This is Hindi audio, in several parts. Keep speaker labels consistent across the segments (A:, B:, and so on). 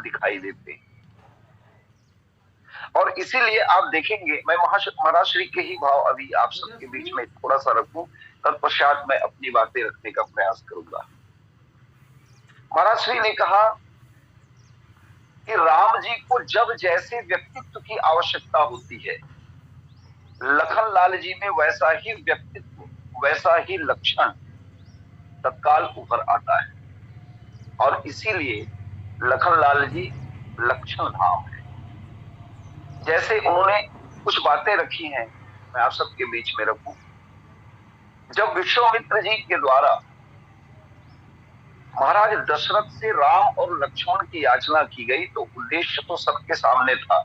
A: दिखाई देते हैं। और इसीलिए आप देखेंगे, मैं महाराज श्री के ही भाव अभी आप सबके बीच में थोड़ा सा रखूं, तत्पश्चात मैं अपनी बातें रखने का प्रयास करूंगा। महाराज श्री ने कहा कि राम जी को जब जैसे व्यक्तित्व की आवश्यकता होती है, लखन लाल जी में वैसा ही व्यक्तित्व, वैसा ही लक्षण तत्काल उभर आता है। और इसीलिए लखन लाल जी लक्षण धाम है। जैसे उन्होंने कुछ बातें रखी हैं, मैं आप सबके बीच में रखूं। जब विश्वामित्र जी के द्वारा महाराज दशरथ से राम और लक्ष्मण की याचना की गई, तो उद्देश्य तो सबके सामने था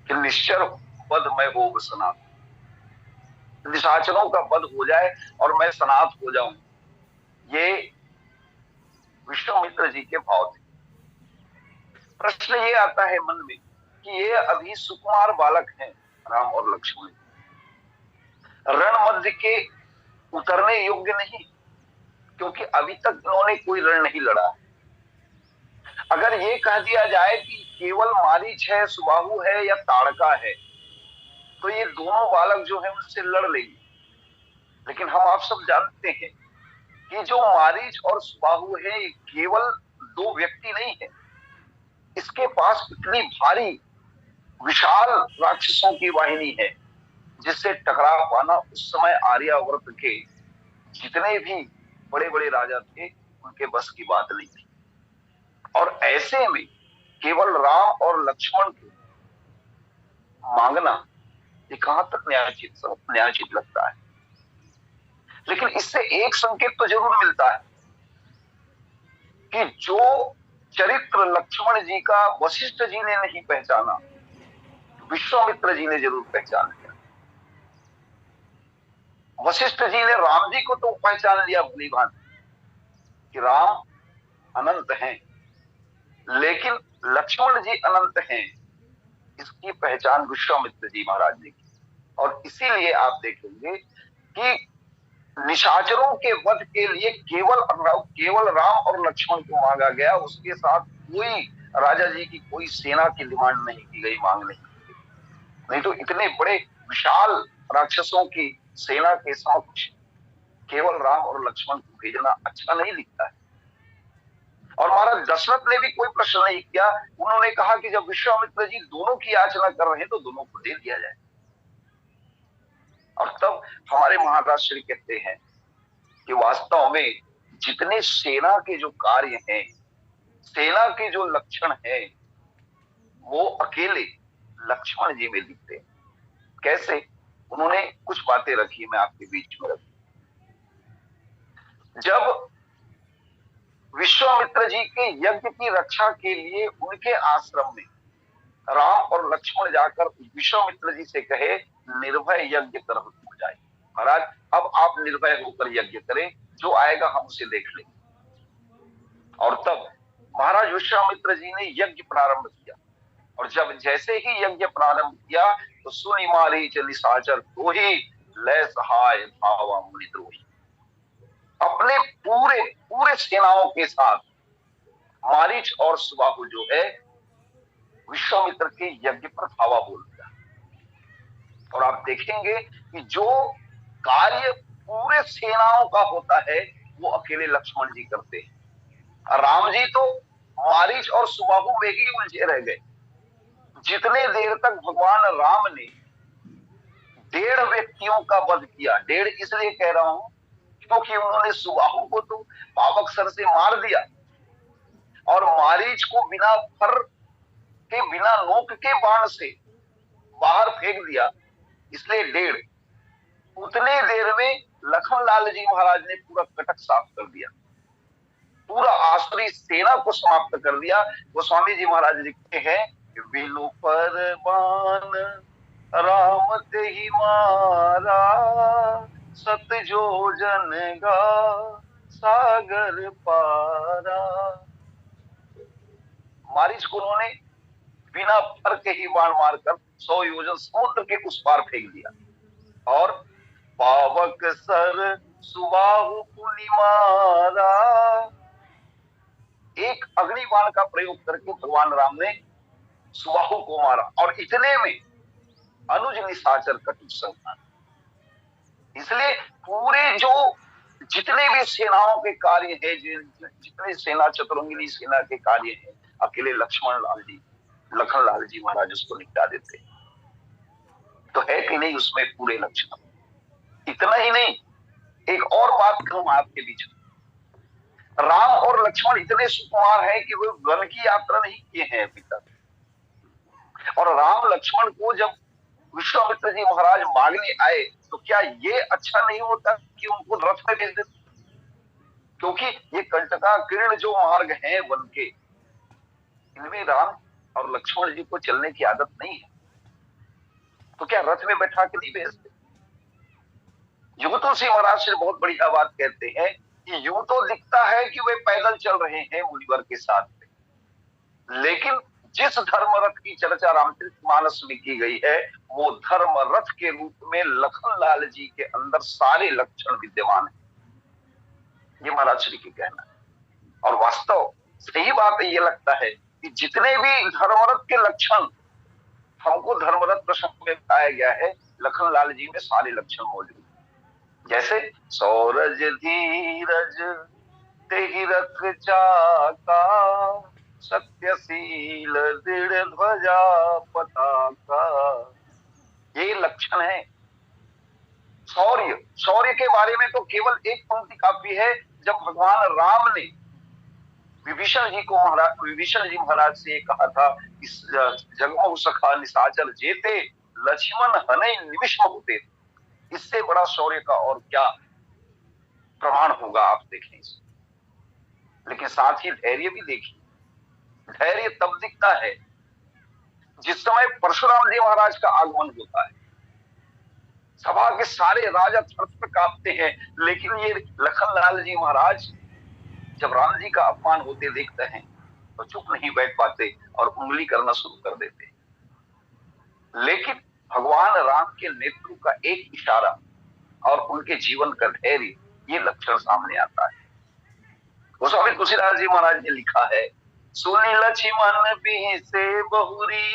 A: कि निश्चर वध में हो सनातन, निशाचरों का वध हो जाए और मैं सनात हो जाऊं। ये विश्वामित्र जी के भाव थे। प्रश्न ये आता है मन में कि ये अभी सुकुमार बालक हैं राम और लक्ष्मण, रण मध्य के उतरने योग्य नहीं, क्योंकि अभी तक इन्होंने कोई रण नहीं लड़ा। अगर ये कह दिया जाए कि केवल मारीच है, सुबाहु है या ताड़का है, तो ये दोनों बालक जो है उनसे लड़ लेंगे। लेकिन हम आप सब जानते हैं कि जो मारीच और सुबाहु है, ये केवल दो व्यक्ति नहीं है। इसके पास इतनी भारी विशाल राक्षसों की वाहिनी है, जिससे टकराव पाना उस समय आर्यावर्त के जितने भी बड़े बड़े राजा थे उनके बस की बात नहीं थी। और ऐसे में केवल राम और लक्ष्मण को मांगना ये कहां तक न्यायोचित लगता है। लेकिन इससे एक संकेत तो जरूर मिलता है कि जो चरित्र लक्ष्मण जी का वशिष्ठ जी ने नहीं पहचाना, विश्वामित्र जी ने जरूर पहचान लिया। वशिष्ठ जी ने राम जी को तो पहचान लिया भली भांति कि राम अनंत हैं, लेकिन लक्ष्मण जी अनंत हैं, इसकी पहचान विश्वामित्र जी महाराज ने की। और इसीलिए आप देखेंगे कि निशाचरों के वध के लिए केवल राम और लक्ष्मण को मांगा गया। उसके साथ कोई राजा जी की कोई सेना की डिमांड नहीं की गई, मांग नहीं की गई। नहीं तो इतने बड़े विशाल राक्षसों की सेना के समक्ष केवल राम और लक्ष्मण को भेजना अच्छा नहीं दिखता है। और महाराज दशरथ ने भी कोई प्रश्न नहीं किया। उन्होंने कहा कि जब विश्वामित्र जी दोनों की याचना कर रहे हैं तो दोनों को दे दिया जाए। और तब हमारे महाराज श्री कहते हैं कि वास्तव में जितने सेना के जो कार्य हैं, सेना के जो लक्षण हैं, वो अकेले लक्ष्मण जी में दिखते हैं। कैसे? उन्होंने कुछ बातें रखी, मैं आपके बीच में रखी। जब विश्वामित्र जी के यज्ञ की रक्षा के लिए उनके आश्रम में राम और लक्ष्मण जाकर विश्वामित्र जी से कहे, निर्भय यज्ञ कर हो जाए महाराज, अब आप निर्भय होकर यज्ञ करें, जो आएगा हम उसे देख लेंगे। और तब महाराज विश्वामित्र जी ने यज्ञ प्रारंभ किया। और जब जैसे ही यज्ञ प्रारंभ किया तो सुनि मारीच निशाचर द्रोही, लय सहाय भावा मुनिद्रोही। अपने पूरे पूरे सेनाओं के साथ मारीच और सुबाहु जो है विश्वामित्र के यज्ञ पर धावा बोल दिया। और आप देखेंगे कि जो कार्य पूरे सेनाओं का होता है वो अकेले लक्ष्मण जी करते हैं। राम जी तो मारीच और सुबाहु में ही उलझे रह गए। जितने देर तक भगवान राम ने 1.5 व्यक्तियों का वध किया, 1.5 इसलिए कह रहा हूं क्योंकि उन्होंने सुबाहु को तो पावक सर से मार दिया और मारीच को बिना फर के, बिना नोक के बाण से बाहर फेंक दिया, इसलिए 1.5। उतने देर में लखन लाल जी महाराज ने पूरा कटक साफ कर दिया, पूरा आसुरी सेना को समाप्त कर दिया। गोस्वामी जी महाराज लिखते हैं कि बिनु पर बाण राम ते ही मारा, सत जो जन गा सागर पारा। मारीच को उन्होंने बिना फर के ही बाण मारकर 100 योजन समुद्र के उस पार फेंक दिया। और पावक सर सुबाहु पुनि मारा, एक अग्नि बाण का प्रयोग करके भगवान राम ने सुबाहु को मारा, और इतने में अनुज निशाचर कटु संहार। इसलिए पूरे जो जितने भी सेनाओं के कार्य है, जितने सेना चतुरंगिनी सेना के कार्य है, अकेले लक्ष्मण लाल जी, लखन लाल जी महाराज उसको निपटा देते। तो है कि नहीं उसमें पूरे लक्षण। इतना ही नहीं, एक और बात कहूं आपके बीच में, राम और लक्ष्मण इतने सुकुमार हैं कि वो वन की यात्रा नहीं किए हैं अभी तक। और राम लक्ष्मण को जब विश्वामित्र जी महाराज मांगने आए तो क्या ये अच्छा नहीं होता कि उनको रथ में भेज देते, क्योंकि ये कंटका किरण जो मार्ग है वन के, इनमें राम और लक्ष्मण जी को चलने की आदत नहीं है, तो क्या रथ में बैठा के नहीं भेजते। यूं तो श्री महाराज से बहुत बढ़िया बात कहते हैं कि यूं तो दिखता है कि वे पैदल चल रहे हैं मुनिवर के साथ में, लेकिन जिस धर्म रथ की चर्चा रामचरितमानस में की गई है वो धर्म रथ के रूप में लखन लाल जी के अंदर सारे लक्षण विद्यमान है, ये महाराज श्री के कहना है। और वास्तव सही बात ये लगता है कि जितने भी धर्मरथ के लक्षण हमको धर्मरथ प्रसंग में बताया गया है, लखन लाल जी में सारे लक्षण मौजूद है। जैसे सौरज धीरज तेहि रथ चाका, सत्यशील दृढ़ ध्वजा पताका, ये लक्षण है। शौर्य, शौर्य के बारे में तो केवल एक पंक्ति काफी है, जब भगवान राम ने विभीषण जी महाराज से कहा था, इस जगमोह सखा निशाचर जेते, लक्ष्मण हनै निमिष होते। इससे बड़ा शौर्य का और क्या प्रमाण होगा, आप देखें इसे। लेकिन साथ ही धैर्य भी देखिए, धैर्य तब दिखता है जिस समय परशुराम जी महाराज का आगमन होता है, सभा के सारे राजा थर-थर कांपते हैं, लेकिन ये लखन लाल जी महाराज जब राम जी का अपमान होते देखते हैं तो चुप नहीं बैठ पाते और उंगली करना शुरू कर देते। लेकिन भगवान राम के नेतृत्व का एक इशारा और उनके जीवन का धैर्य, ये लक्षण सामने आता है। गोस्वामी तुलसीदास जी महाराज ने लिखा है, सुनि लक्ष्मण भी से बहुरी,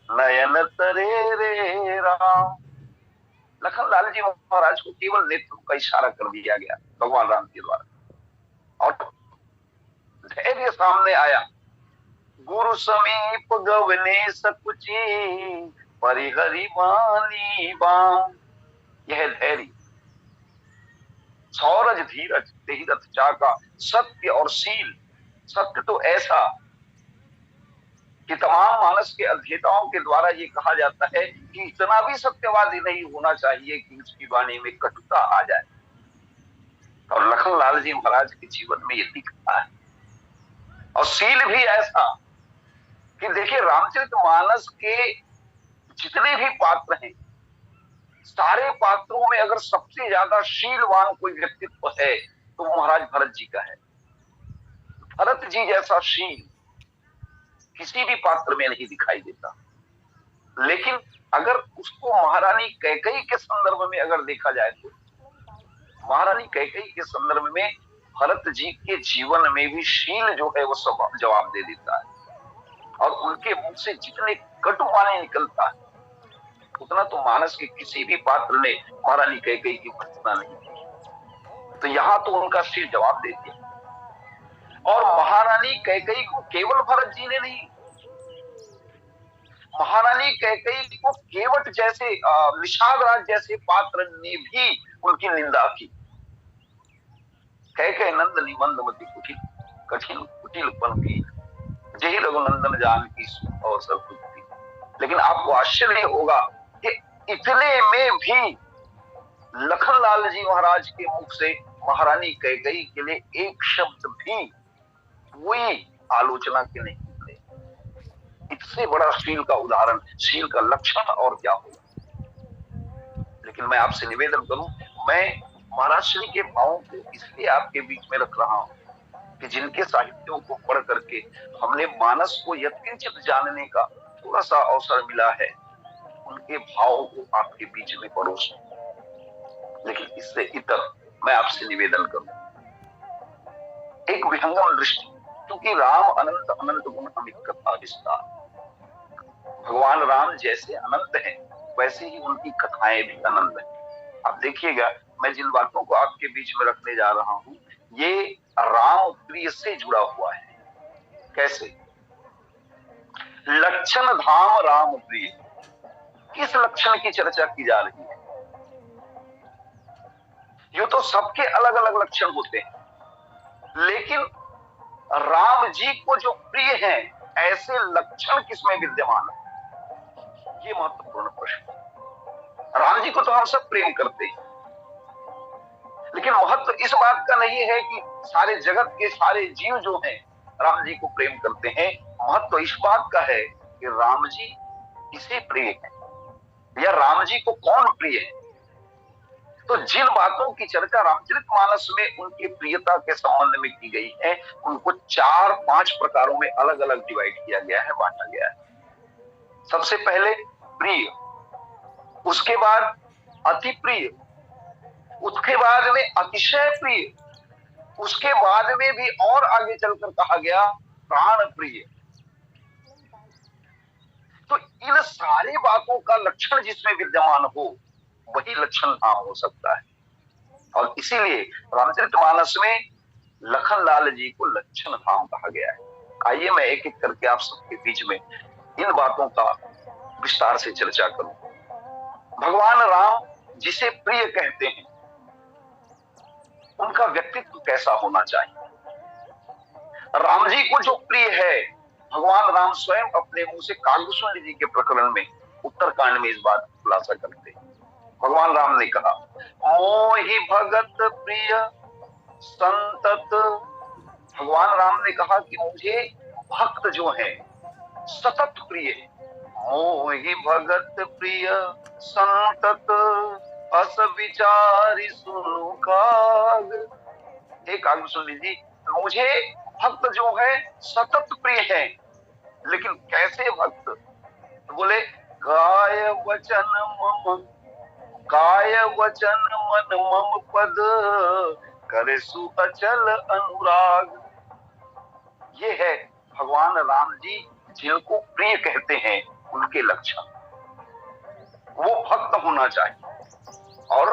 A: नयन तरे रे राम। लखन लाल जी महाराज को केवल नेतृत्व का इशारा कर दिया गया भगवान राम के द्वारा, और धैर्य सामने आया। गुरु समीप गवने सकुची, परिहरि बानी बाम। यह धैर्य, सौरज धीरज तेहि रथ चाका, सत्य और शील। सत्य तो ऐसा कि तमाम मानस के अध्येताओं के द्वारा ये कहा जाता है कि इतना भी सत्यवादी नहीं होना चाहिए कि उसकी वाणी में कटुता आ जाए, और लखन लाल जी महाराज के जीवन में ये दिखता है। और शील भी ऐसा कि देखिए, रामचरितमानस के जितने भी पात्र हैं, सारे पात्रों में अगर सबसे ज्यादा शीलवान कोई व्यक्तित्व है तो वो महाराज भरत जी का है। भरत जी जैसा शील किसी भी पात्र में नहीं दिखाई देता। लेकिन अगर उसको महारानी कैकेयी के संदर्भ में अगर देखा जाए तो महारानी कैकेयी के संदर्भ में भरत जी के जीवन में भी शील जो है वो सब जवाब दे देता है, और उनके मुख से जितने कटु वाणी निकलता है उतना तो मानस के किसी भी पात्र ने महारानी कैकेयी की भर्त्सना नहीं की। तो यहां तो उनका शील जवाब दे दिया। और महारानी कैकेयी को केवल भरत जी ने नहीं, महारानी कैकेयी को केवट जैसे निषाद राज जैसे पात्र ने भी उनकी निंदा की। कैकेयी नंदनी मंदमती कुटिल, कठिन कुटिलपन की, जय रघुनंदन जानकी सुख और सर्वसुखी। लेकिन आपको आश्चर्य होगा कि इतने में भी लखन लाल जी महाराज के मुख से महारानी कैकेयी के लिए एक शब्द भी कोई आलोचना के नहीं निकले। इससे बड़ा शील का उदाहरण, शील का लक्षण और क्या होगा। लेकिन मैं आपसे निवेदन करूं, मैं महाराज श्री के भावों को इसलिए आपके बीच में रख रहा हूं कि जिनके साहित्यों को पढ़ करके हमने मानस को यत्किंचित जानने का थोड़ा सा अवसर मिला है, उनके भावों को आपके बीच में परोसूं। लेकिन इससे इतर मैं आपसे निवेदन करूं, एक विहंगम दृष्टि क्योंकि राम अनंत अनंत गुण अमित कथा विस्तार। भगवान राम जैसे अनंत हैं वैसे ही उनकी कथाएं भी अनंत हैं। आप देखिएगा, मैं जिन बातों को आपके बीच में रखने जा रहा हूं ये राम प्रिय से जुड़ा हुआ है। कैसे? लक्षण धाम राम प्रिय, किस लक्षण की चर्चा की जा रही है? यूं तो सबके अलग अलग लक्षण होते हैं, लेकिन राम जी को जो प्रिय है ऐसे लक्षण किसमें विद्यमान है? ये महत्वपूर्ण प्रश्न है। राम जी को तो हम सब प्रेम करते हैं, लेकिन महत्व इस बात का नहीं है कि सारे जगत के सारे जीव जो हैं राम जी को प्रेम करते हैं। महत्व इस बात का है कि राम जी किसे प्रिय है या राम जी को कौन प्रिय है। तो जिन बातों की चर्चा रामचरितमानस में उनकी प्रियता के संबंध में की गई है उनको 4-5 प्रकारों में अलग अलग डिवाइड किया गया है, बांटा गया है। सबसे पहले प्रिय, उसके बाद अति प्रिय, उसके बाद में अतिशय प्रिय, उसके बाद में भी और आगे चलकर कहा गया प्राण प्रिय। तो इन सारी बातों का लक्षण जिसमें विद्यमान हो वही लक्षण धाम हो सकता है। और इसीलिए रामचरितमानस में लखनलाल जी को लक्षण धाम कहा गया है। आइए मैं एक एक करके आप सबके बीच में इन बातों का विस्तार से चर्चा करूं। भगवान राम जिसे प्रिय कहते हैं उनका व्यक्तित्व कैसा होना चाहिए? राम जी को जो प्रिय है भगवान राम स्वयं अपने मुंह से कागभूषण जी के प्रकरण में उत्तरकांड में इस बात का खुलासा करते हैं। भगवान राम ने कहा, मोहि भगत प्रिय संतत। भगवान राम ने कहा कि मुझे भक्त जो है सतत प्रिय है। मोहि भगत प्रिय संतत अस विचारी सुनु काग। एक आगे सुन लीजिए, मुझे भक्त जो है सतत प्रिय है। लेकिन कैसे भक्त? तो बोले काय वचन मन मम पद करे सु अचल अनुराग। ये है भगवान राम जी जिनको प्रिय कहते हैं उनके लक्षण। वो भक्त होना चाहिए और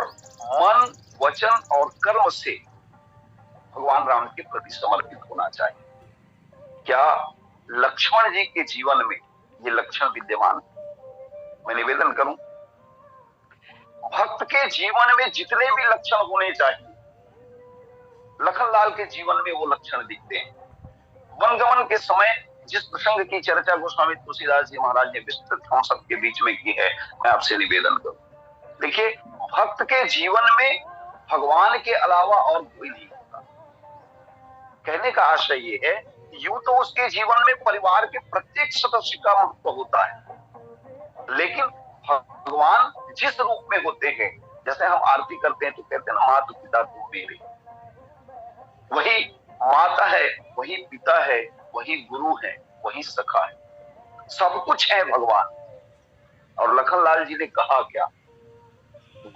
A: मन वचन और कर्म से भगवान राम के प्रति समर्पित होना चाहिए। क्या लक्ष्मण जी के जीवन में ये लक्षण विद्यमान है? मैं निवेदन करूं, भक्त के जीवन में जितने भी लक्षण होने चाहिए लखनलाल के जीवन में वो लक्षण दिखते हैं। वनगमन के समय जिस प्रसंग की चर्चा गोस्वामी तुलसीदास जी महाराज ने विस्तृत हम सबके बीच में की है, मैं आपसे निवेदन करूं। देखिए, भक्त के जीवन में भगवान के अलावा और कोई नहीं होता। कहने का आशय ये है, यूं तो उसके जीवन में परिवार के प्रत्येक सदस्य का महत्व होता है, लेकिन भगवान जिस रूप में होते हैं, जैसे हम आरती करते हैं तो कहते हैं माता पिता तुम मेरे, वही माता है, वही पिता है, वही गुरु है, वही सखा है, सब कुछ है भगवान। और लखनलाल जी ने कहा क्या,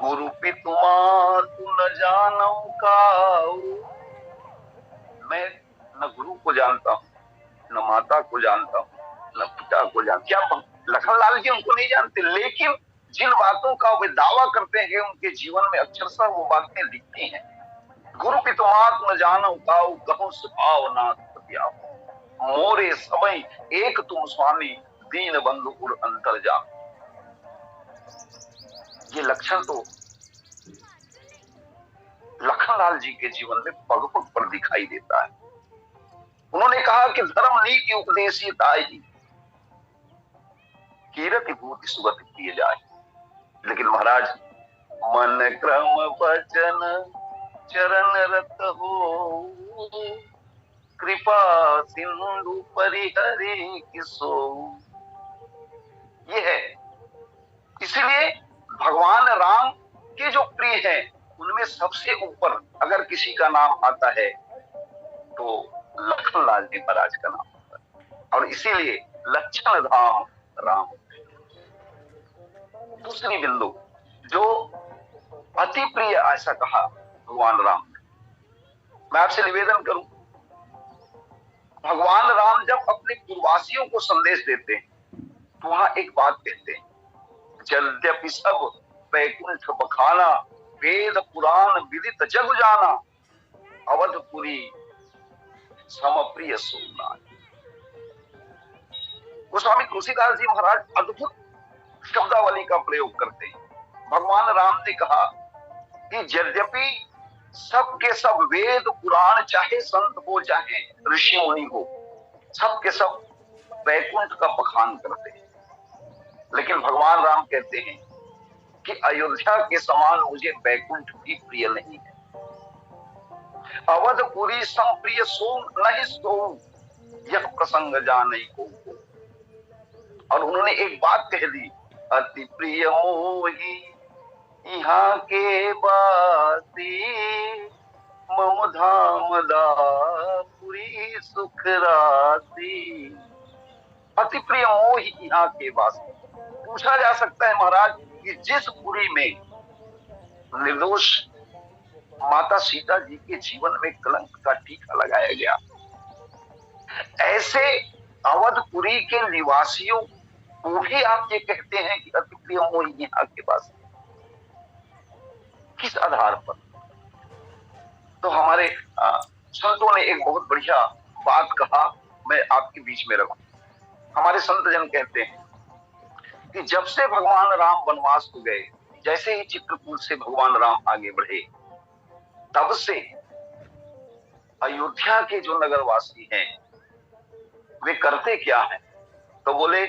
A: गुरु पितुमा तू न जानऊ काऊ। मैं न गुरु को जानता हूं, न माता को जानता हूं, न पिता को जानता। क्या लखनलाल जी उनको नहीं जानते? लेकिन जिन बातों का वे दावा करते हैं उनके जीवन में अक्षरशः वो बातें लिखती हैं। गुरु पितुमात न जानऊ काऊ, कहूं स्वभाव नाथ पतियाऊ, मोरे समय एक तुम स्वामी, दीन बंधु उर अंतर जान। ये लक्षण तो लखनलाल जी के जीवन में पग पग पर दिखाई देता है। उन्होंने कहा कि धर्म नीति उपदेशी ताई कीरति भूति सुगत किए जाए। लेकिन महाराज, मन क्रम वचन चरण रत हो, कृपा सिंधु परिहरि किसो। ये है, इसलिए भगवान राम के जो प्रिय है उनमें सबसे ऊपर अगर किसी का नाम आता है तो लखनलाल जी महाराज का नाम आता है, और इसीलिए लक्षण धाम राम। दूसरी बिंदु, जो अति प्रिय ऐसा कहा भगवान राम ने, मैं आपसे निवेदन करूं, भगवान राम जब अपने पूर्ववासियों को संदेश देते हैं तो वहां एक बात कहते हैं, यद्यपि सब वैकुंठ बखाना, वेद पुराण विदित जग जाना, अवधपुरी समप्रिय सोमनाथ। गोस्वामी तुलसीदास जी महाराज अद्भुत शब्दावली का प्रयोग करते हैं। भगवान राम ने कहा कि यद्यपि सब के सब वेद पुराण, चाहे संत हो चाहे ऋषि मुनि हो, सब के सब वैकुंठ का बखान करते हैं, लेकिन भगवान राम कहते हैं कि अयोध्या के समान मुझे वैकुंठ भी प्रिय नहीं है। अवधपुरी संप्रिय सोम नहीं सो, यह प्रसंग जाने को। और उन्होंने एक बात कह दी, अति प्रिय मोही यहाँ के बासी, मम धाम दापुरी सुख राशि। अति प्रिय मोही यहाँ के वासी। पूछा जा सकता है महाराज कि जिस पुरी में निर्दोष माता सीता जी के जीवन में कलंक का टीका लगाया गया, ऐसे अवधपुरी के निवासियों को भी आप ये कहते हैं कि अति प्रिय मोही यहाँ के वासी। किस आधार पर? तो हमारे संतों ने एक बहुत बढ़िया बात कहा, मैं आपके बीच में रखूं। हमारे संत जन कहते हैं कि जब से भगवान राम वनवास को गए, जैसे ही चित्रकूट से भगवान राम आगे बढ़े, तब से अयोध्या के जो नगरवासी हैं वे करते क्या हैं? तो बोले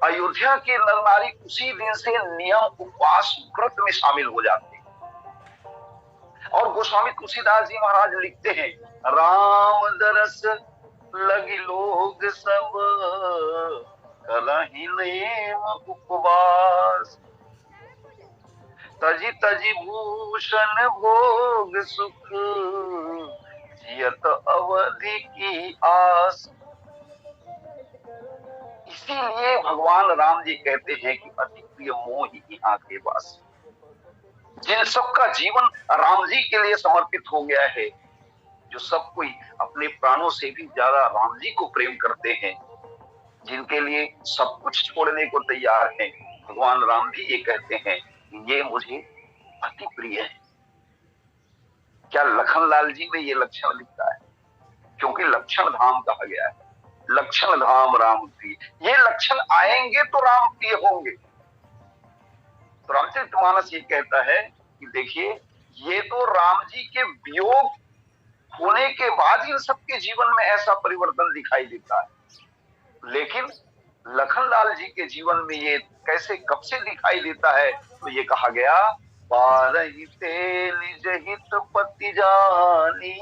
A: अयोध्या के नर नारी उसी दिन से नियम उपवास व्रत में शामिल हो जाते हैं। और गोस्वामी तुलसीदास जी महाराज लिखते हैं, राम दरस लगी लोग सब करहि नेम उपवास, तजी तजी भूषण भोग सुख, जियत अवधि की आस। इसीलिए भगवान राम जी कहते हैं कि अति प्रिय मोहि यहाँ के वासी। जिन सबका जीवन राम जी के लिए समर्पित हो गया है, जो सब कोई अपने प्राणों से भी ज्यादा राम जी को प्रेम करते हैं, जिनके लिए सब कुछ छोड़ने को तैयार हैं, भगवान राम भी ये कहते हैं ये मुझे अति प्रिय है। क्या लखनलाल जी में ये लक्षण लिखता है? क्योंकि लक्षण धाम कहा गया है, लक्षण धाम राम प्रिय। ये लक्षण आएंगे तो राम प्रिय होंगे। तो रामचरितमानस ये कहता है कि देखिए, ये तो राम जी के वियोग होने के बाद इन सबके जीवन में ऐसा परिवर्तन दिखाई देता है, लेकिन लखनलाल जी के जीवन में ये कैसे कब से दिखाई देता है? तो ये कहा गया, पारहि ते निज हित पति जानी,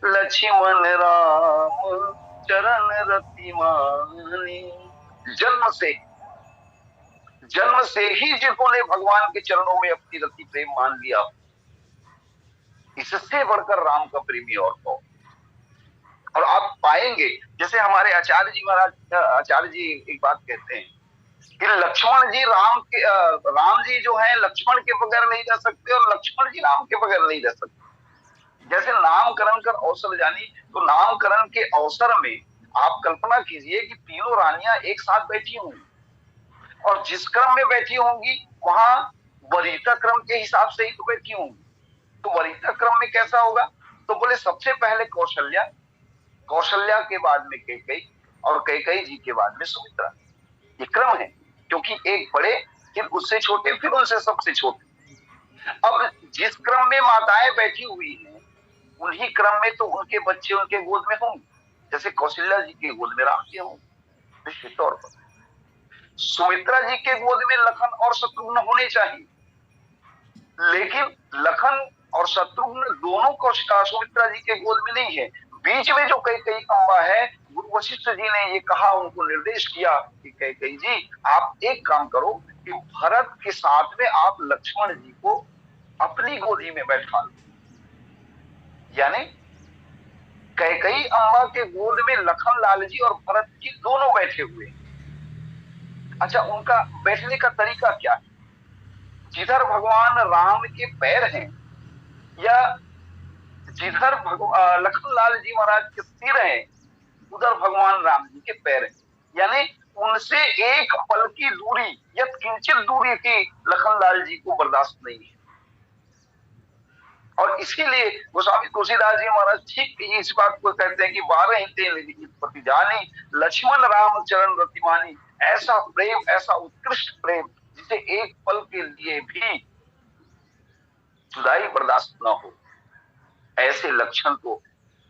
A: लक्ष्मण राम चरण रति मानी। जन्म से ही जिन्होंने भगवान के चरणों में अपनी रति प्रेम मान लिया, इससे बढ़कर राम का प्रेमी और कौन? और आप पाएंगे, जैसे हमारे आचार्य जी महाराज, आचार्य जी एक बात कहते हैं कि लक्ष्मण जी राम जी जो है लक्ष्मण के बगैर नहीं रह सकते और लक्ष्मण जी राम के बगैर नहीं रह सकते। जैसे नामकरण का अवसर जानी, तो नामकरण के अवसर में आप कल्पना कीजिए कि तीनों रानियां एक साथ बैठी होंगी, और जिस क्रम में बैठी होंगी वहां वरीता क्रम के हिसाब से ही तो बैठी होंगी। तो वरीता क्रम में कैसा होगा? तो बोले सबसे पहले कौशल्या, कौशल्या के बाद में कैकेयी, और कैकेयी जी के बाद में सुमित्रा। ये क्रम है, क्योंकि एक बड़े, फिर उससे छोटे, फिर उनसे सबसे छोटे। अब जिस क्रम में माताएं बैठी हुई हैं, उन्हीं क्रम में तो उनके बच्चे उनके गोद में होंगे। जैसे कौशल्या जी के गोद में राम जी होंगे निश्चित तौर पर, सुमित्रा जी के गोद में लखन और शत्रुघ्न होने चाहिए, लेकिन लखन और शत्रुघ्न दोनों सुमित्रा जी के गोद में नहीं है। बीच में जो कैकेयी अम्बा है, गुरु वशिष्ठ जी ने ये कहा, उनको निर्देश किया कि कैकेयी जी आप एक काम करो कि भरत के साथ में आप लक्ष्मण जी को अपनी गोदी में बैठा लो। यानी कैकेयी अम्बा के गोद में लखन लाल जी और भरत जी दोनों बैठे हुए। अच्छा, उनका बैठने का तरीका क्या है? जिधर भगवान राम के पैर हैं, या जिधर लखनलाल जी महाराज के सिर है, उधर भगवान राम जी के पैर हैं। यानी उनसे एक पल की दूरी या किंचित दूरी की लखनलाल जी को बर्दाश्त नहीं है। और इसीलिए गोस्वामी तुलसीदास जी महाराज ठीक इस बात को कहते हैं कि 12 ही पति जानी, लक्ष्मण राम चरण रतिमानी। ऐसा प्रेम, ऐसा उत्कृष्ट प्रेम जिसे एक पल के लिए भी जुदाई बर्दाश्त न हो, ऐसे लक्षण को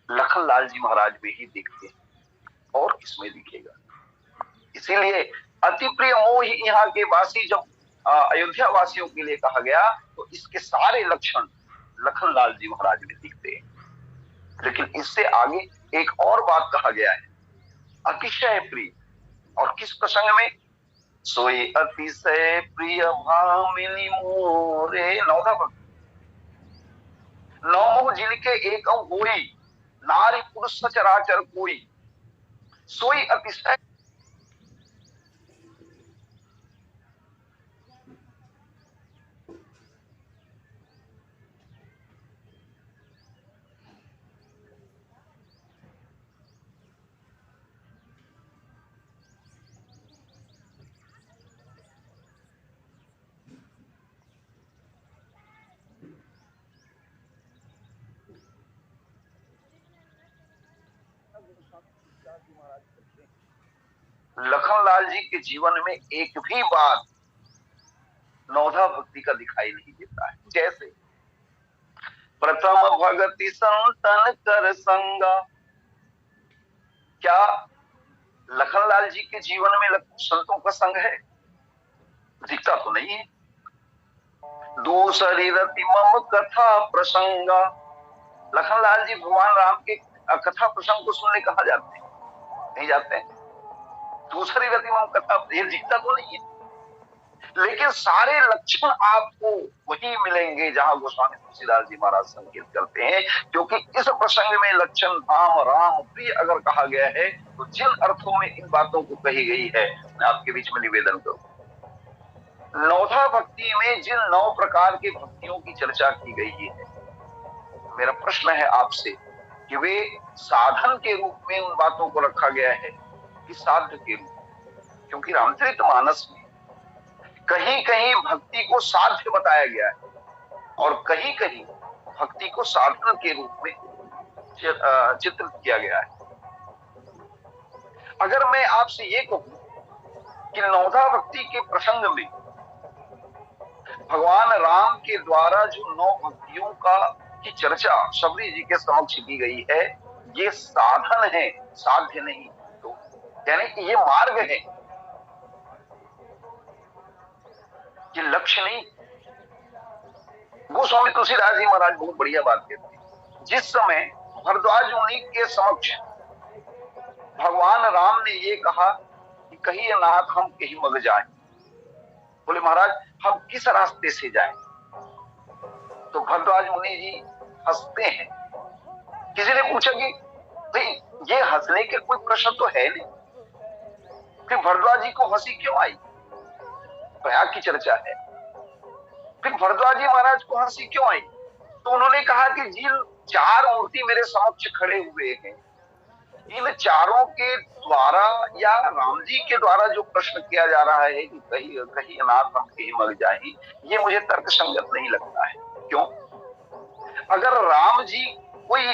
A: लखनलाल जी महाराज में ही दिखते हैं और किसमें दिखेगा। इसीलिए अति प्रिय मोह यहाँ के वासी जब अयोध्या वासियों के लिए कहा गया तो इसके सारे लक्षण लखनलाल जी महाराज में दिखते हैं। लेकिन इससे आगे एक और बात कहा गया है, अतिशय प्रिय। और किस प्रसंग में? सोई अतिशय प्रिय भामिनी मोरे, नौधा भक्त। नौ जिनके एक होई, नारी पुरुष सचराचर कोई, सोई अतिशय। लखनलाल जी के जीवन में एक भी बात नौधा भक्ति का दिखाई नहीं देता है। जैसे प्रथम भगति संतन कर संगा, क्या लखनलाल जी के जीवन में संतों का संग है? दिखता तो नहीं है। दूसरी रति मम कथा प्रसंगा, लखनलाल जी भगवान राम के कथा प्रसंग को सुनने कहा जाते हैं? नहीं जाते हैं। दूसरी रति मम कथा, ये दिखता तो नहीं है। लेकिन सारे लक्षण आपको वही मिलेंगे जहां गोस्वामी तुलसीदास जी महाराज संकेत करते हैं। क्योंकि इस प्रसंग में लक्षण धाम राम प्रिय अगर कहा गया है तो जिन अर्थों में इन बातों को कही गई है मैं आपके बीच में निवेदन करूं। नौधा भक्ति में जिन 9 प्रकार की भक्तियों की चर्चा की गई है, मेरा प्रश्न है आपसे कि वे साधन के रूप में उन बातों को रखा गया है कि साध्य के रूप में? क्योंकि रामचरितमानस में कहीं कहीं भक्ति को साध्य बताया गया है और कहीं कहीं भक्ति को साधन के रूप में चित्रित किया गया है। अगर मैं आपसे ये कहूं कि नौधा भक्ति के प्रसंग में भगवान राम के द्वारा जो 9 भक्तियों की चर्चा शबरी जी के समक्ष की गई है, ये साधन है, साध्य नहीं। तो यानी कि ये मार्ग है, ये लक्ष्य नहीं। गोस्वामी तुलसीदास जी महाराज बहुत बढ़िया बात कहते हैं। जिस समय भरद्वाज मुनि के समक्ष भगवान राम ने ये कहा कि कहिए नाथ हम कहीं मग जाएं, बोले महाराज हम किस रास्ते से जाएं? तो भरद्वाज मुनि जी हंसते हैं। किसी ने पूछा कि भाई ये हंसने के कोई प्रश्न तो है नहीं, फिर भरद्वाज जी को हंसी क्यों आई? प्रयाग की चर्चा है। फिर भरद्वाज जी महाराज को हंसी क्यों आई? तो उन्होंने कहा कि जिन 4 मूर्ति मेरे समक्ष खड़े हुए हैं, इन चारों के द्वारा या राम जी के द्वारा जो प्रश्न किया जा रहा है कि कहीं अनाथ हम कहीं मर जाए, ये मुझे तर्क संगत नहीं लगता है। क्यों? अगर राम जी कोई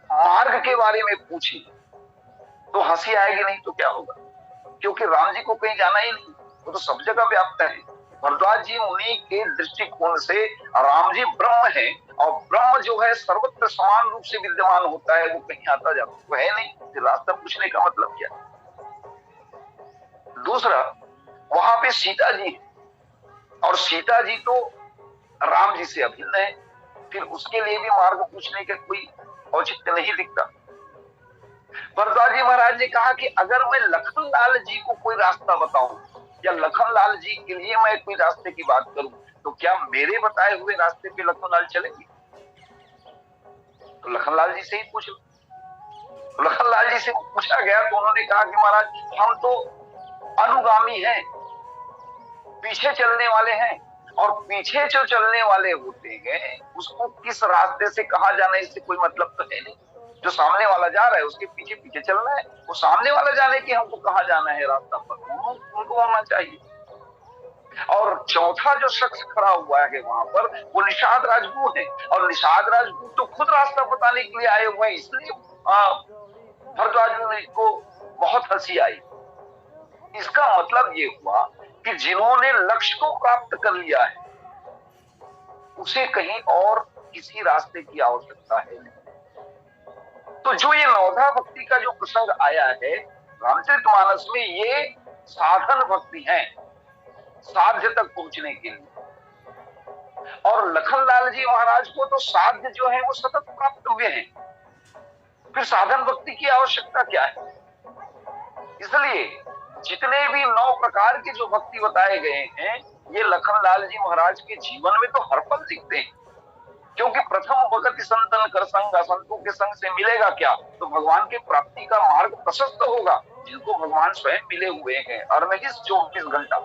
A: मार्ग के बारे में पूछे तो हंसी आएगी, नहीं तो क्या होगा? क्योंकि राम जी को कहीं जाना ही नहीं, वो तो सब जगह व्याप्त है। भरद्वाज जी मुनि के दृष्टिकोण से राम जी ब्रह्म है और ब्रह्म जो है सर्वत्र समान रूप से विद्यमान होता है, वो कहीं आता जाता वो है नहीं। रास्ता पूछने का मतलब क्या? दूसरा, वहां पे सीता जी है और सीता जी तो राम जी से अभिन्न है, फिर उसके लिए भी मार्ग पूछने का कोई औचित्य नहीं दिखता। भरद्वाज जी महाराज ने कहा कि अगर मैं लखनलाल जी को कोई रास्ता बताऊं या लखनलाल जी के लिए मैं कोई रास्ते की बात करूं, तो क्या मेरे बताए हुए रास्ते पे लखनलाल चलेंगे? तो लखनलाल जी से ही पूछ लो। लखनलाल जी से पूछा गया तो उन्होंने कहा कि महाराज हम तो अनुगामी हैं, पीछे चलने वाले हैं, और पीछे जो चलने वाले होते हैं उसको किस रास्ते से कहाँ जाना है इससे कोई मतलब तो है नहीं। जो सामने वाला जा रहा है उसके पीछे पीछे चलना है, वो सामने वाला जाने कि हमको कहाँ जाना है रास्ता पर उनको होना चाहिए। और चौथा जो शख्स खड़ा हुआ है वहां पर वो निषाद राजपूत है, और निषाद राजपूत तो खुद रास्ता बताने के लिए आए हुए हैं, इसलिए भरद्वाज को बहुत हंसी आई। इसका मतलब ये हुआ कि जिन्होंने लक्ष्य को प्राप्त कर लिया है उसे कहीं और किसी रास्ते की आवश्यकता है नहीं। तो जो ये नवधा भक्ति का जो प्रसंग आया है रामचरितमानस में, ये साधन भक्ति है साध्य तक पहुंचने के लिए। और लखनलाल जी महाराज को तो साध्य जो है वो सतत प्राप्त हुए हैं, फिर साधन भक्ति की आवश्यकता क्या है। इसलिए जितने भी 9 प्रकार के जो भक्ति बताए गए हैं ये लखनलाल जी महाराज के जीवन में तो हर पल दिखते हैं। क्योंकि प्रथम भगति संतन कर संग, संतों के संग से मिलेगा क्या, तो भगवान के प्राप्ति का मार्ग प्रशस्त होगा। जिनको भगवान स्वयं मिले हुए हैं और मैं 24 घंटा,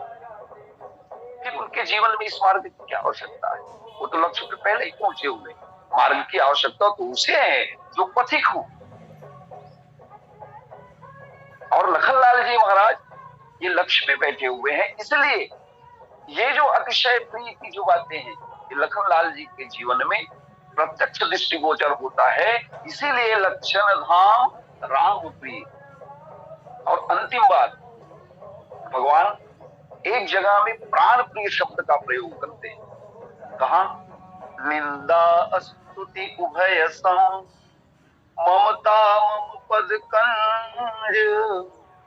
A: फिर उनके जीवन में इस मार्ग की क्या आवश्यकता है। वो तो लक्ष्य पे पहले ही पहुंचे हुए, मार्ग की आवश्यकता तो उसे है जो पथिक हो। और लखनलाल जी महाराज ये लक्ष्य पे बैठे हुए हैं, इसलिए ये जो अतिशय प्रिय की जो बातें हैं ये लखनलाल जी के जीवन में प्रत्यक्ष दृष्टिगोचर होता है। इसीलिए लक्षण धाम राम प्रिय। और अंतिम बात, भगवान एक जगह में प्राण प्रिय शब्द का प्रयोग करते हैं। कहा, निंदा स्तुति उभय सम, ममता मम पद कंज,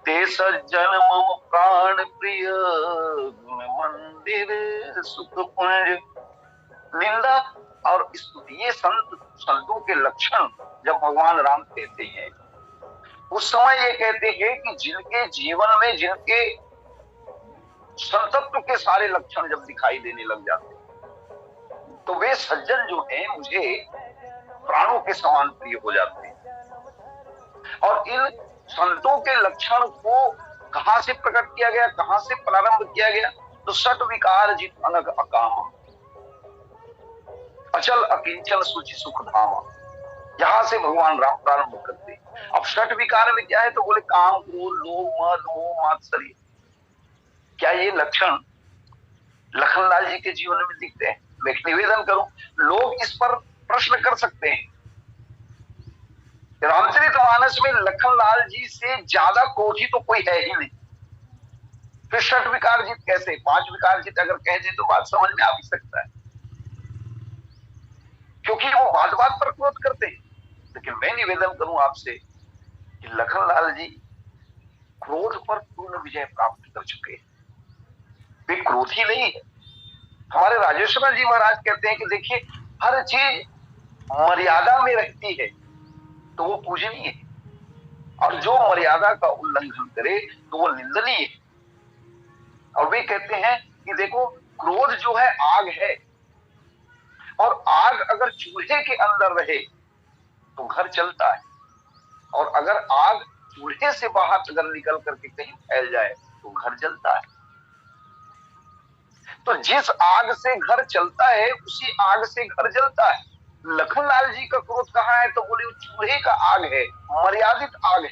A: ते सज्जन मम प्राण प्रिय, मंदिर सुख पुंज। निंदा और स्तुति ये संतों के लक्षण जब भगवान राम कहते हैं उस समय ये कहते हैं कि जिनके जीवन में जिनके संतत्व के सारे लक्षण जब दिखाई देने लग जाते हैं तो वे सज्जन जो हैं मुझे प्राणों के समान प्रिय हो जाते हैं। और इन संतों के लक्षण को कहां से प्रकट किया गया, कहां से प्रारंभ किया गया, तो सट विकार जित अनग अकामा, अचल अकिंचन सुचि सुख धामा, यहां से भगवान राम प्रारंभ करते हैं। अब षट विकार में क्या है, तो बोले काम क्रोध लोभ मद मोह मात्सर्य। क्या ये लक्षण लखनलाल जी के जीवन में दिखते हैं? मैं निवेदन करूं, लोग इस पर प्रश्न कर सकते हैं। रामचरितमानस में लखनलाल जी से ज्यादा क्रोधी तो कोई है ही नहीं, फिर षट विकार जित कैसे? 5 विकार जित अगर कह दे तो बात समझ में आ भी सकता है, क्योंकि वो बात बात पर क्रोध करते हैं। लेकिन मैं निवेदन करूं आपसे कि लखनलाल जी क्रोध पर पूर्ण विजय प्राप्त कर चुके हैं, वे क्रोधी नहीं है। हमारे राजेश्वर जी महाराज कहते हैं कि देखिए हर चीज मर्यादा में रहती है तो वो पूजनीय है, और जो मर्यादा का उल्लंघन करे तो वो निंदनीय है। और वे कहते हैं कि देखो क्रोध जो है आग है, और आग अगर चूल्हे के अंदर रहे तो घर चलता है, और अगर आग चूल्हे से बाहर अगर निकल करके कहीं फैल जाए तो घर जलता है। तो जिस आग से घर चलता है उसी आग से घर जलता है। लखनलाल जी का क्रोध कहाँ है, तो बोले चूल्हे का आग है, मर्यादित आग है।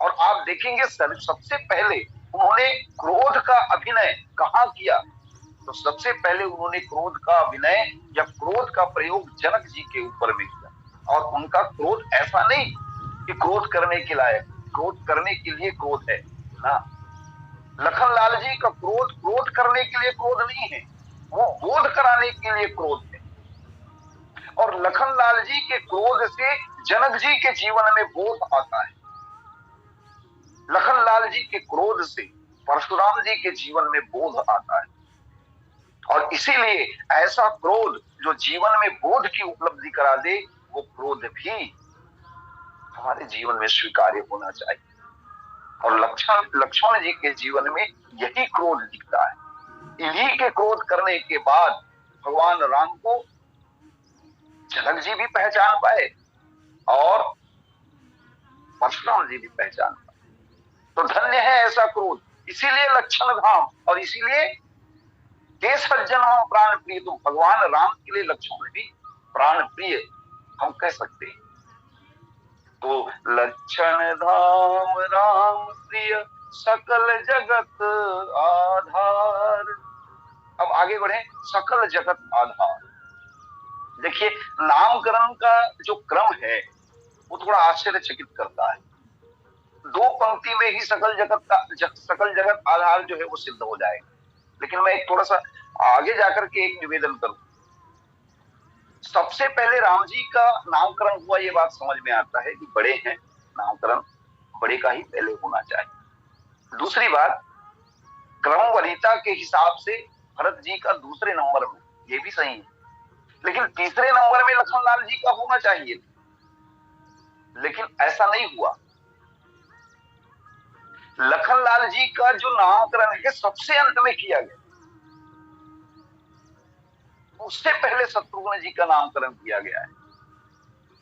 A: और आप देखेंगे सबसे पहले उन्होंने क्रोध का अभिनय कहाँ किया, तो सबसे पहले उन्होंने क्रोध का अभिनय या क्रोध का प्रयोग जनक जी के ऊपर में किया। और उनका क्रोध ऐसा नहीं कि क्रोध करने के लायक, क्रोध करने के लिए क्रोध है ना। लखनलाल जी का क्रोध क्रोध करने के लिए क्रोध नहीं है, वो बोध कराने के लिए क्रोध है। और लखनलाल जी के क्रोध से जनक जी के जीवन में बोध आता है, लखनलाल जी के क्रोध से परशुराम जी के जीवन में बोध आता है। और इसीलिए ऐसा क्रोध जो जीवन में बोध की उपलब्धि करा दे, वो क्रोध भी हमारे जीवन में स्वीकार्य होना चाहिए। और लक्ष्मण जी के जीवन में यही क्रोध दिखता है। इन्हीं के क्रोध करने के बाद भगवान राम को जनक जी भी पहचान पाए और परशुराम जी भी पहचान पाए। तो धन्य है ऐसा क्रोध, इसीलिए लक्षण धाम, और इसीलिए के सज्जन हम प्राण प्रिय, तो भगवान राम के लिए लक्ष्मण भी प्राण प्रिय हम कह सकते हैं। तो लक्षण धाम राम प्रिय सकल जगत आधार। अब आगे बढ़े, सकल जगत आधार। देखिए नामकरण का जो क्रम है वो थोड़ा आश्चर्यचकित करता है। दो पंक्ति में ही सकल जगत आधार जो है वो सिद्ध हो जाएगा। लेकिन मैं एक थोड़ा सा आगे जाकर के एक निवेदन करूं। सबसे पहले राम जी का नामकरण हुआ, ये बात समझ में आता है कि बड़े हैं, नामकरण बड़े का ही पहले होना चाहिए। दूसरी बात, क्रमवरीयता के हिसाब से भरत जी का दूसरे नंबर में, ये भी सही है, लेकिन तीसरे नंबर में लखनलाल जी का होना चाहिए, लेकिन ऐसा नहीं हुआ। लखनलाल जी का जो नामकरण है सबसे अंत में किया गया, उससे पहले शत्रुघ्न जी का नामकरण किया गया है।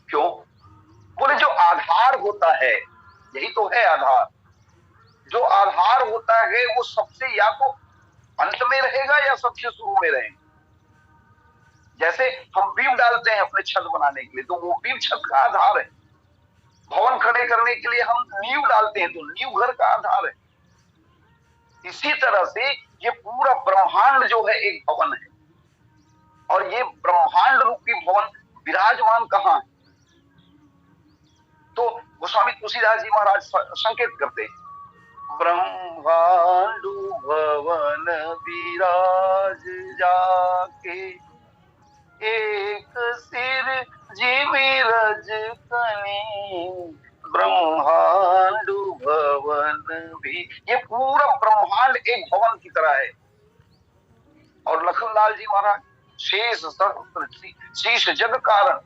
A: क्यों? बोले जो आधार होता है, यही तो है आधार, जो आधार होता है वो सबसे या तो अंत में रहेगा या सबसे शुरू में रहेगा। जैसे हम बीम डालते हैं अपने छत बनाने के लिए, तो वो बीम छत का आधार है। भवन खड़े करने के लिए हम नींव डालते हैं, तो नींव घर का आधार है। इसी तरह से ये पूरा ब्रह्मांड जो है एक भवन है, और ये ब्रह्मांड रूपी भवन विराजमान कहां है? तो गोस्वामी तुलसीदास जी महाराज संकेत करते हैं, ब्रह्मांडु भवन विराज जाके, एक सिर जीवी रज कनी, ब्रह्मांडु भवन भी। ये पूरा ब्रह्मांड एक भवन की तरह है। और लखनलाल जी महाराज शेष सहस्त्र शीश जग कारण,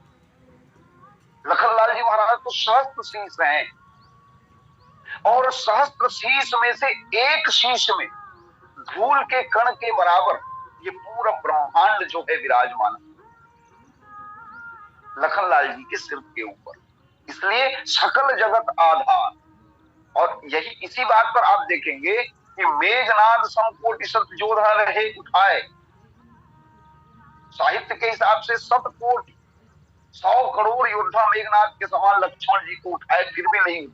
A: लखनलाल जी महाराज तो सहस्त्र शीश हैं, और सहस्त्र शीश में से एक शीश में धूल के कण के बराबर ये पूरा ब्रह्मांड जो है विराजमान लखनलाल जी के सिर के ऊपर। इसलिए सकल जगत आधार। और यही इसी बात पर आप देखेंगे कि मेघनाद समकोटि सत जोधा रहे उठाए, साहित्य के हिसाब से 7 कोटि 100 करोड़ योद्धा मेघनाद के समान लक्ष्मण जी को उठाए, फिर भी नहीं